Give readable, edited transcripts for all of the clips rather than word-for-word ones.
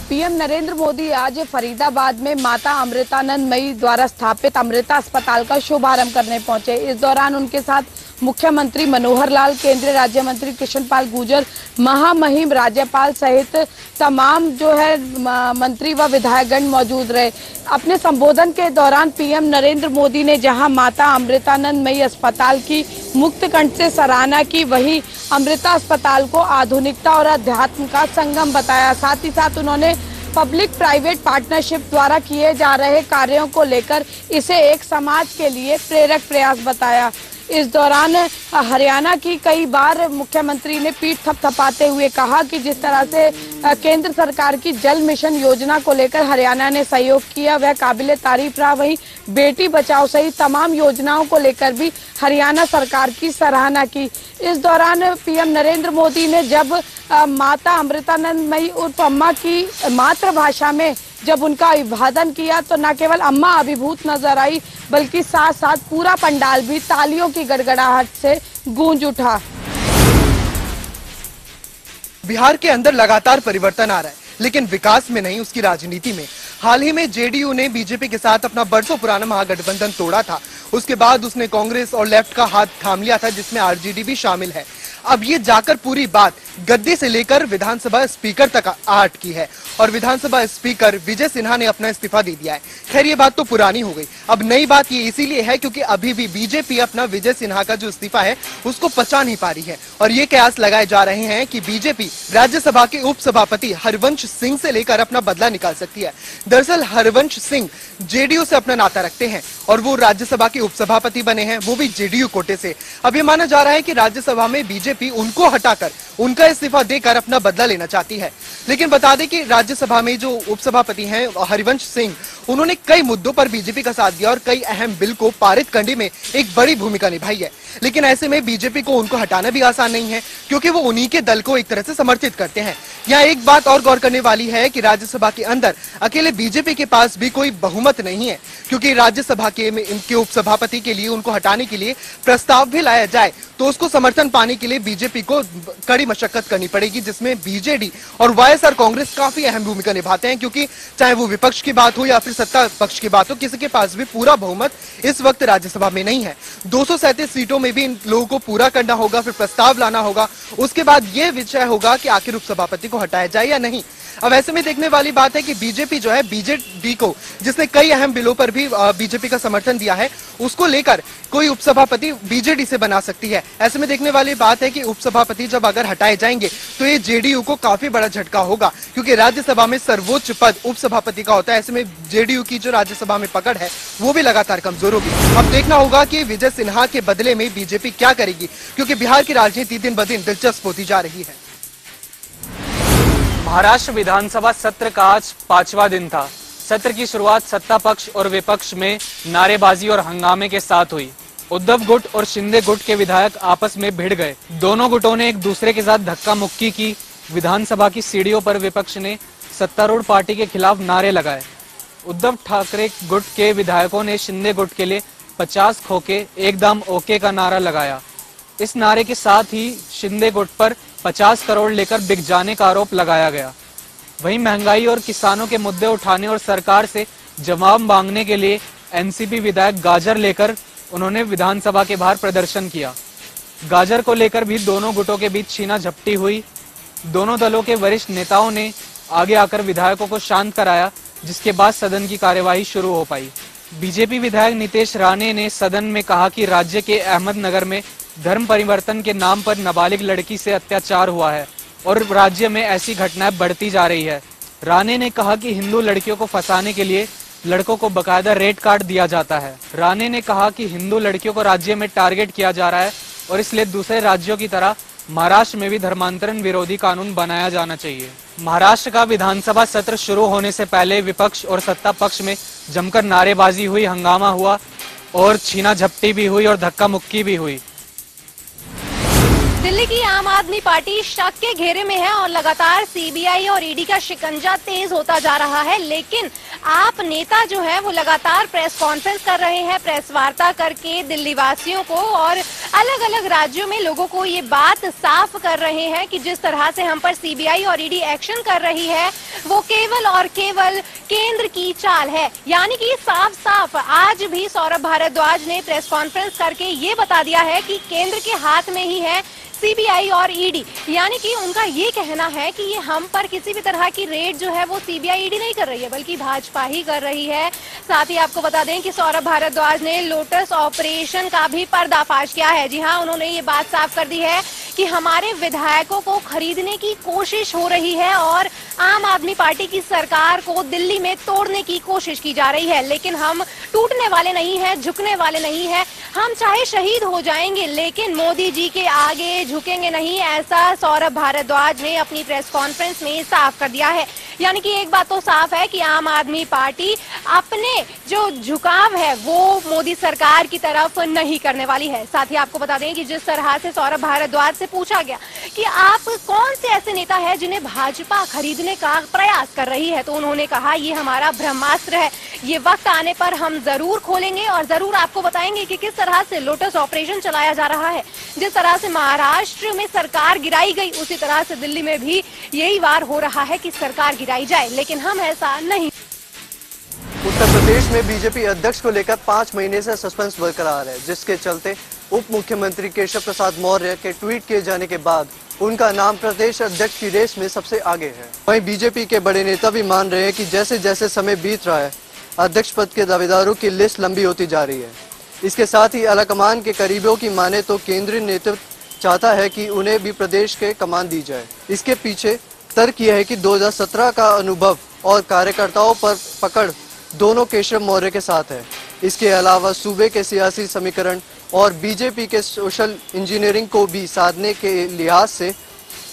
PM Narendra Modi आज फरीदाबाद में माता अमृतानंदमयी द्वारा स्थापित अमृता अस्पताल का शुभारंभ करने पहुंचे। इस दौरान उनके साथ मुख्यमंत्री मनोहर लाल, केंद्रीय राज्य मंत्री कृष्णपाल गुर्जर, महामहिम राज्यपाल सहित तमाम मंत्री व विधायकगण मौजूद रहे। अपने संबोधन के दौरान पीएम नरेंद्र मोदी ने जहां माता अमृतानंदमयी अस्पताल की मुक्त कंठ से सराहना की, वहीं अमृता अस्पताल को आधुनिकता और अध्यात्म का संगम बताया। साथ ही साथ उन्होंने पब्लिक प्राइवेट पार्टनरशिप द्वारा किए जा रहे कार्यों को लेकर इसे एक समाज के लिए प्रेरक प्रयास बताया। इस दौरान हरियाणा की कई बार मुख्यमंत्री ने पीठ थपथपाते हुए कहा कि जिस तरह से केंद्र सरकार की जल मिशन योजना को लेकर हरियाणा ने सहयोग किया वह काबिले तारीफ रहा। वहीं बेटी बचाओ सहित तमाम योजनाओं को लेकर भी हरियाणा सरकार की सराहना की। इस दौरान पीएम नरेंद्र मोदी ने जब माता अमृतानंदमयी उर्फ अम्मा की मातृभाषा में जब उनका अभिवादन किया तो न केवल अम्मा अभिभूत नजर आई बल्कि साथ साथ पूरा पंडाल भी तालियों की गड़गड़ाहट से गूंज उठा। बिहार के अंदर लगातार परिवर्तन आ रहा है, लेकिन विकास में नहीं, उसकी राजनीति में। हाल ही में जेडीयू ने बीजेपी के साथ अपना बरसों पुराना महागठबंधन तोड़ा था। उसके बाद उसने कांग्रेस और लेफ्ट का हाथ थाम लिया था, जिसमें आरजेडी भी शामिल है। अब ये जाकर पूरी बात गद्दी से लेकर विधानसभा स्पीकर तक आ अटकी है और विधानसभा स्पीकर विजय सिन्हा ने अपना इस्तीफा दे दिया है। खैर ये बात तो पुरानी हो गई। अब नई बात ये इसीलिए है क्योंकि अभी भी बीजेपी अपना विजय सिन्हा का जो इस्तीफा है उसको पचा नहीं पा रही है और ये कयास लगाए जा रहे हैं कि बीजेपी राज्यसभा के उपसभापति हरवंश सिंह से लेकर अपना बदला निकाल सकती है। दरअसल हरवंश सिंह जेडीयू से अपना नाता रखते हैं और वो राज्यसभा के उपसभापति बने हैं, वो भी जेडीयू कोटे से। अब ये माना जा रहा है कि राज्यसभा में बीजेपी उनको हटाकर उनका इस्तीफा देकर अपना बदला लेना चाहती है। लेकिन बता दें कि राज्यसभा में जो उपसभापति हैं हरिवंश सिंह, उन्होंने कई मुद्दों पर बीजेपी का साथ दिया और कई अहम बिल को पारित करने में एक बड़ी भूमिका निभाई है। लेकिन ऐसे में बीजेपी को उनको हटाना भी आसान नहीं है क्योंकि वो उन्हीं के दल को एक तरह से समर्थित करते हैं। यहाँ एक बात और गौर करने वाली है कि राज्यसभा के अंदर अकेले बीजेपी के पास भी कोई बहुमत नहीं है, क्योंकि राज्यसभा के इनके उपसभापति के लिए उनको हटाने के लिए प्रस्ताव भी लाया जाए तो उसको समर्थन पाने के लिए बीजेपी को कड़ी मशक्कत करनी पड़ेगी, जिसमें बीजेडी और वाईएसआर कांग्रेस काफी अहम भूमिका निभाते हैं। क्योंकि चाहे वो विपक्ष की बात हो या फिर सत्ता पक्ष की बात हो, किसी के पास भी पूरा बहुमत इस वक्त राज्यसभा में नहीं है। 237 सीटों में भी इन लोगों को पूरा करना होगा, फिर प्रस्ताव लाना होगा, उसके बाद ये विषय होगा कि आखिर उपसभापति को हटाया जाए या नहीं। अब ऐसे में देखने वाली बात है कि बीजेपी जो है बीजेडी को, जिसने कई अहम बिलों पर भी बीजेपी का समर्थन दिया है, उसको लेकर कोई उपसभापति बीजेडी से बना सकती है। ऐसे में देखने वाली बात है कि उपसभापति जब अगर हटाए जाएंगे तो ये जेडीयू को काफी बड़ा झटका होगा, क्योंकि राज्यसभा में सर्वोच्च पद उपसभापति का होता है। ऐसे में जेडीयू की जो राज्यसभा में पकड़ है वो भी लगातार कमजोर होगी। अब देखना होगा कि विजय सिन्हा के बदले में बीजेपी क्या करेगी, क्योंकि बिहार की राजनीति दिन ब दिन दिलचस्प होती जा रही है। महाराष्ट्र विधानसभा सत्र का आज 5वां दिन था। सत्र की शुरुआत सत्ता पक्ष और विपक्ष में नारेबाजी और हंगामे के साथ हुई। उद्धव गुट और शिंदे गुट के विधायक आपस में भिड़ गए। दोनों गुटों ने एक दूसरे के साथ धक्का मुक्की की। विधानसभा की सीढ़ियों पर विपक्ष ने सत्तारूढ़ पार्टी के खिलाफ नारे लगाए। उद्धव ठाकरे गुट के विधायकों ने शिंदे गुट के लिए 50 खोके एकदम ओके का नारा लगाया। इस नारे के साथ ही शिंदे गुट पर 50 करोड़ लेकर बिक जाने का आरोप लगाया गया। वहीं महंगाई और किसानों के मुद्दे उठाने और सरकार से जवाब मांगने के लिए एनसीपी विधायक गाजर लेकर उन्होंने विधानसभा के बाहर प्रदर्शन किया। गाजर को लेकर भी दोनों गुटों के बीच छीना झपटी हुई। दोनों दलों के वरिष्ठ नेताओं ने आगे आकर विधायकों को शांत कराया, जिसके बाद सदन की कार्यवाही शुरू हो पाई। बीजेपी विधायक नितेश राणे ने सदन में कहा कि राज्य के अहमदनगर में धर्म परिवर्तन के नाम पर नाबालिग लड़की से अत्याचार हुआ है और राज्य में ऐसी घटनाएं बढ़ती जा रही है। राणे ने कहा कि हिंदू लड़कियों को फंसाने के लिए लड़कों को बकायदा रेड कार्ड दिया जाता है। राणे ने कहा कि हिंदू लड़कियों को राज्य में टारगेट किया जा रहा है और इसलिए दूसरे राज्यों की तरह महाराष्ट्र में भी धर्मांतरण विरोधी कानून बनाया जाना चाहिए। महाराष्ट्र का विधानसभा सत्र शुरू होने से पहले विपक्ष और सत्ता पक्ष में जमकर नारेबाजी हुई, हंगामा हुआ और छीना झपटी भी हुई और धक्का मुक्की भी हुई। दिल्ली की आम आदमी पार्टी शक के घेरे में है और लगातार सीबीआई और ईडी का शिकंजा तेज होता जा रहा है। लेकिन आप नेता जो है वो लगातार प्रेस कॉन्फ्रेंस कर रहे हैं, प्रेस वार्ता करके दिल्ली वासियों को और अलग अलग राज्यों में लोगों को ये बात साफ कर रहे हैं कि जिस तरह से हम पर सीबीआई और ईडी एक्शन कर रही है वो केवल और केवल केंद्र की चाल है। यानी कि साफ साफ आज भी सौरभ भारद्वाज ने प्रेस कॉन्फ्रेंस करके ये बता दिया है कि केंद्र के हाथ में ही है सीबीआई और ईडी। यानी कि उनका ये कहना है कि ये हम पर किसी भी तरह की रेड जो है वो सीबीआई ईडी नहीं कर रही है बल्कि भाजपा ही कर रही है। साथ ही आपको बता दें कि सौरभ भारद्वाज ने लोटस ऑपरेशन का भी पर्दाफाश किया है। जी हाँ, उन्होंने ये बात साफ कर दी है कि हमारे विधायकों को खरीदने की कोशिश हो रही है और आम आदमी पार्टी की सरकार को दिल्ली में तोड़ने की कोशिश की जा रही है। लेकिन हम टूटने वाले नहीं हैं, झुकने वाले नहीं हैं। हम चाहे शहीद हो जाएंगे लेकिन मोदी जी के आगे झुकेंगे नहीं, ऐसा सौरभ भारद्वाज ने अपनी प्रेस कॉन्फ्रेंस में साफ कर दिया है। यानी कि एक बात तो साफ है कि आम आदमी पार्टी अपने जो झुकाव है वो मोदी सरकार की तरफ नहीं करने वाली है। साथ ही आपको बता दें कि जिस तरह से सौरभ भारद्वाज से पूछा गया कि आप कौन से ऐसे नेता है जिन्हें भाजपा खरीदने का प्रयास कर रही है, तो उन्होंने कहा ये हमारा ब्रह्मास्त्र है, ये वक्त आने पर हम जरूर खोलेंगे और जरूर आपको बताएंगे कि किस तरह से लोटस ऑपरेशन चलाया जा रहा है। जिस तरह से महाराष्ट्र में सरकार गिराई गई उसी तरह से दिल्ली में भी यही बार हो रहा है कि सरकार गिराई जाए, लेकिन हम ऐसा नहीं। उत्तर प्रदेश में बीजेपी अध्यक्ष को लेकर 5 महीने से सस्पेंस बरकरार है, जिसके चलते उप मुख्यमंत्री केशव प्रसाद मौर्य के ट्वीट किए जाने के बाद उनका नाम प्रदेश अध्यक्ष की रेस में सबसे आगे है। वहीं बीजेपी के बड़े नेता भी मान रहे हैं कि जैसे जैसे समय बीत रहा है अध्यक्ष पद के दावेदारों की लिस्ट लंबी होती जा रही है। इसके साथ ही आलाकमान के करीबियों की माने तो केंद्रीय नेतृत्व चाहता है कि उन्हें भी प्रदेश के कमान दी जाए। इसके पीछे तर्क यह है कि 2017 का अनुभव और कार्यकर्ताओं पर पकड़ दोनों केशव मौर्य के साथ है। इसके अलावा सूबे के सियासी समीकरण और बीजेपी के सोशल इंजीनियरिंग को भी साधने के लिहाज से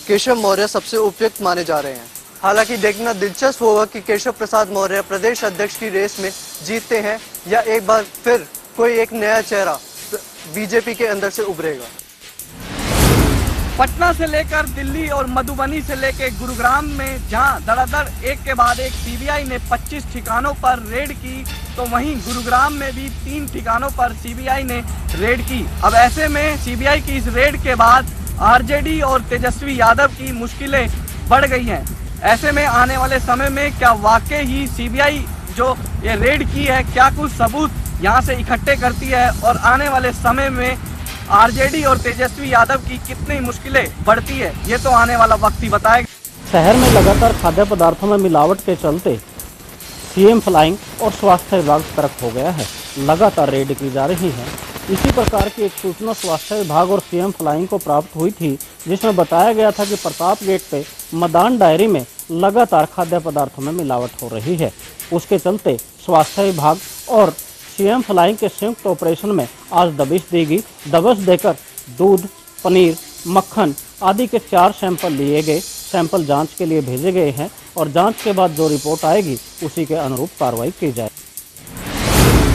केशव मौर्य सबसे उपयुक्त माने जा रहे हैं। हालांकि देखना दिलचस्प होगा कि केशव प्रसाद मौर्य प्रदेश अध्यक्ष की रेस में जीतते हैं या एक बार फिर कोई एक नया चेहरा बीजेपी के अंदर से उभरेगा। पटना से लेकर दिल्ली और मधुबनी से लेकर गुरुग्राम में जहां धड़ाधड़ एक के बाद एक सीबीआई ने 25 ठिकानों पर रेड की, तो वहीं गुरुग्राम में भी 3 ठिकानों पर सीबीआई ने रेड की। अब ऐसे में सीबीआई की इस रेड के बाद आरजेडी और तेजस्वी यादव की मुश्किलें बढ़ गई हैं। ऐसे में आने वाले समय में क्या वाकई ही सीबीआई जो ये रेड की है क्या कुछ सबूत यहाँ से इकट्ठे करती है और आने वाले समय में आरजेडी और तेजस्वी यादव की कितनी मुश्किलें बढ़ती है, ये तो आने वाला वक्त ही बताएगा। शहर में लगातार खाद्य पदार्थों में मिलावट के चलते सीएम फ्लाइंग और स्वास्थ्य विभाग सतर्क हो गया है। लगातार रेड की जा रही है। इसी प्रकार की एक सूचना स्वास्थ्य विभाग और सीएम फ्लाइंग को प्राप्त हुई थी, जिसमें बताया गया था कि प्रताप गेट पे मतदान डायरी में लगातार खाद्य पदार्थों में मिलावट हो रही है। उसके चलते स्वास्थ्य विभाग और सीएम फ्लाइंग के संयुक्त ऑपरेशन में आज दबिश देगी। दबिश देकर दूध, पनीर, मक्खन आदि के 4 सैंपल लिए गए। सैंपल जांच के लिए भेजे गए हैं और जांच के बाद जो रिपोर्ट आएगी उसी के अनुरूप कार्रवाई की जाए।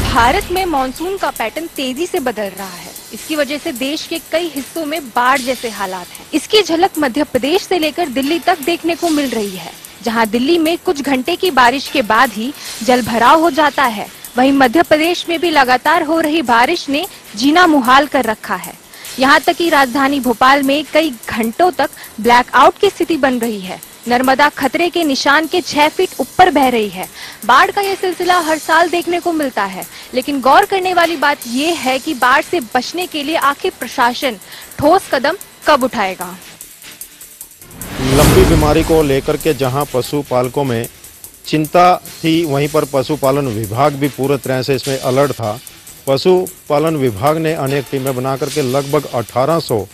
भारत में मानसून का पैटर्न तेजी से बदल रहा है। इसकी वजह से देश के कई हिस्सों में बाढ़ जैसे हालात हैं। इसकी झलक मध्य प्रदेश से लेकर दिल्ली तक देखने को मिल रही है, जहां दिल्ली में कुछ घंटे की बारिश के बाद ही जल भराव हो जाता है। वहीं मध्य प्रदेश में भी लगातार हो रही बारिश ने जीना मुहाल कर रखा है। यहाँ तक कि राजधानी भोपाल में कई घंटों तक ब्लैकआउट की स्थिति बन रही है। नर्मदा खतरे के निशान के 6 फीट ऊपर बह रही है। बाढ़ का यह सिलसिला हर साल देखने को मिलता है, लेकिन गौर करने वाली बात यह है कि बाढ़ से बचने के लिए आखिर प्रशासन ठोस कदम कब उठाएगा। लंबी बीमारी को लेकर के जहां पशुपालकों में चिंता थी, वहीं पर पशुपालन विभाग भी पूरी तरह से इसमें अलर्ट था। पशुपालन विभाग ने अनेक टीमें बना करके लगभग 1800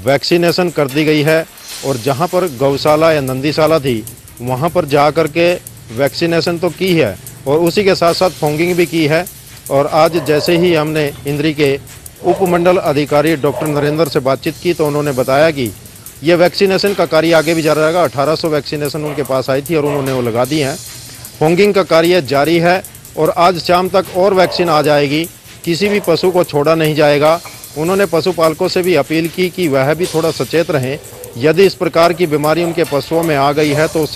वैक्सीनेशन कर दी गई है और जहां पर गौशाला या नंदीशाला थी वहां पर जा कर के वैक्सीनेशन तो की है और उसी के साथ साथ फॉगिंग भी की है। और आज जैसे ही हमने इंद्री के उपमंडल अधिकारी डॉक्टर नरेंद्र से बातचीत की तो उन्होंने बताया कि ये वैक्सीनेशन का कार्य आगे भी जारी रहेगा। 1800 वैक्सीनेशन उनके पास आई थी और उन्होंने वो लगा दी हैं। फॉगिंग का कार्य जारी है और आज शाम तक और वैक्सीन आ जाएगी। किसी भी पशु को छोड़ा नहीं जाएगा। उन्होंने पशुपालकों से भी अपील की कि वह भी थोड़ा सचेत रहें। यदि इस प्रकार की बीमारी उनके पशुओं में आ गई है तो